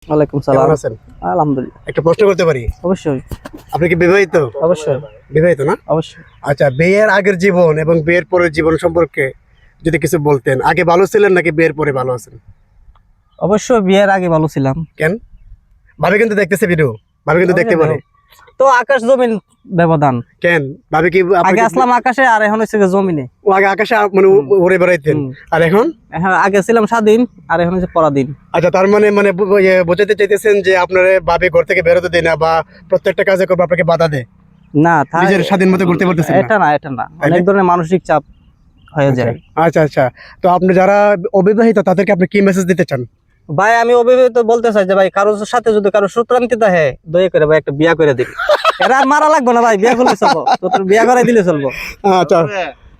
ওয়ালাইকুম সালাম। কেমন আছেন? আলহামদুলিল্লাহ। একটা প্রশ্ন করতে পারি? অবশ্যই। আপনি কি বিবাহিত? অবশ্যই। বিবাহিত না? অবশ্যই। আচ্ছা, বিয়ের আগের জীবন এবং বিয়ের পরের জীবন সম্পর্কে যদি কিছু বলতেন, আগে ভালো ছিলেন নাকি বিয়ের পরে ভালো আছেন? অবশ্যই বিয়ের আগে ভালো ছিলাম। কেন? ভাবি কিন্তু দেখতেছে ভিডিও, ভাবি কিন্তু দেখতে পারে। তো আকাশ জমিন ব্যবধান। কেন ভাবি কি আগে আসলাম আকাশে আর এখন হচ্ছে জমিনে। ও আগে আকাশে মানে উড়ে বেড়াইতেন, আর এখন আগে ছিলাম স্বাধীন আর এখন হচ্ছে পরাধীন। আচ্ছা, তার মানে মানে বোঝাতে চাইতেছেন যে আপনার ভাবি ঘর থেকে বেরোতে দেয় না বা প্রত্যেকটা কাজে করবো আপনাকে বাধা দেয় না, নিজের স্বাধীন মতো করতে পারতেছেন না? এটা না অনেক ধরনের মানসিক চাপ হয়ে যায়। আচ্ছা আচ্ছা, তো আপনি যারা অবিবাহিত তাদেরকে আপনি কি মেসেজ দিতে চান? ভাই আমি অবিবাহিত বলতে চাই যে ভাই কারোর সাথে যদি কারো সূত্রান্তিতা হয় দয়া করে ভাই একটা বিয়া করে দিবি। এরা আর মারা লাগবে না ভাই, বিয়া করলে চলবো, তোর বিয়া করে দিলে চলবো। আচ্ছা,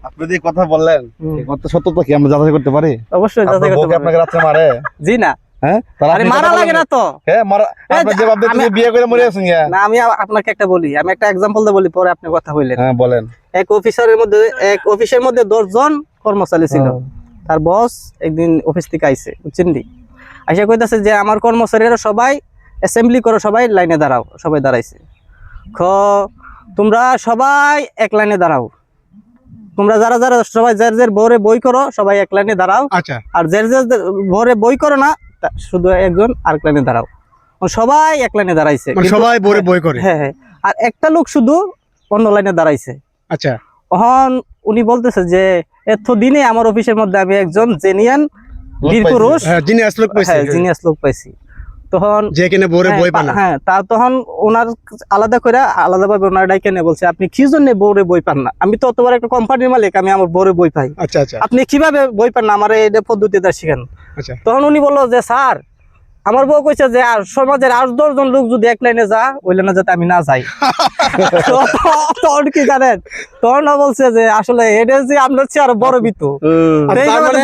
আপনি যে কথা বললেন এই কথা সত্যতা কি আমরা যাচাই করতে পারি? অবশ্যই যাচাই করতে আপনাকে রাত্রে মারে? জি না। হ্যাঁ, আরে মারা লাগে না তো। হ্যাঁ মারা, আপনি যে ভাবতে তুমি বিয়ে করে মরে আছেন না? আমি আপনাকে একটা বলি, আমি একটা एग्जांपल দিয়ে বলি, পরে আপনি কথা বললেন। হ্যাঁ বলেন। এক অফিসের মধ্যে 10 জন কর্মচারী ছিল। তার বস একদিন অফিস থেকে আইছে, বুঝছেন নি? আইসা কইতাছে যে আমার কর্মচারীরা সবাই অ্যাসেম্বলি করো, সবাই লাইনে দাঁড়াও। সবাই দাঁড়াইছে। তোমরা সবাই এক লাইনে দাঁড়াও। তোমরা যারা যারা সবাই যার যার বরে বই করো, সবাই এক লাইনে দাঁড়াও। আচ্ছা, আর যার যার বরে বই করো না, শুধু একজন আরেক লাইনে দাঁড়াও। সবাই এক লাইনে দাঁড়াইছে, সবাই বরে বই করে। হ্যাঁ হ্যাঁ, আর একটা লোক শুধু অন্য লাইনে দাঁড়াইছে। আচ্ছা, তখন উনি বলতেছে যে এতদিনে আমার অফিসের মধ্যে আমি একজন জেনিয়ান বীর পুরুষ, জিনিয়াস লোক পাইছি। তখন যে কিনা বরে বই পান না। হ্যাঁ, তা তখন ওনার আলাদাভাবে ওনার ডাইকে নিয়ে বলছে আপনি কি জন্য বরে বই পান না? আমি তো অতবার একটা কোম্পানির মালিক, আমি আমার বরে বই পাই। আচ্ছা আচ্ছা, আপনি কিভাবে বই পান না, আমার এই পদ্ধতিটা শিখেন। আচ্ছা, তখন উনি বললো যে স্যার আমার বউ কইছে যে আর সমাজের 8-10 জন লোক যদি এক লাইনে যা, ওই লাইনে যাতে আমি না যাই। তখন কি জানেন, তখন বলছে যে আসলে এটা যে আপনার চেয়ে আরো বড় বিতু,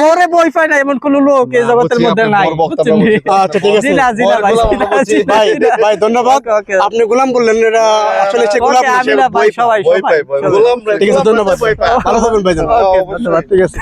বরে বই পাই না এমন কোন লোক এই জগতের মধ্যে নাই। আচ্ছা ঠিক আছে ভাই, ভাই ধন্যবাদ। আপনি গোলাম বললেন, এটা আসলে সে গোলাম না, সে বই পায়। সবাই গোলাম। ঠিক আছে, ধন্যবাদ, ভালো থাকবেন ভাইজান। ধন্যবাদ। ঠিক আছে।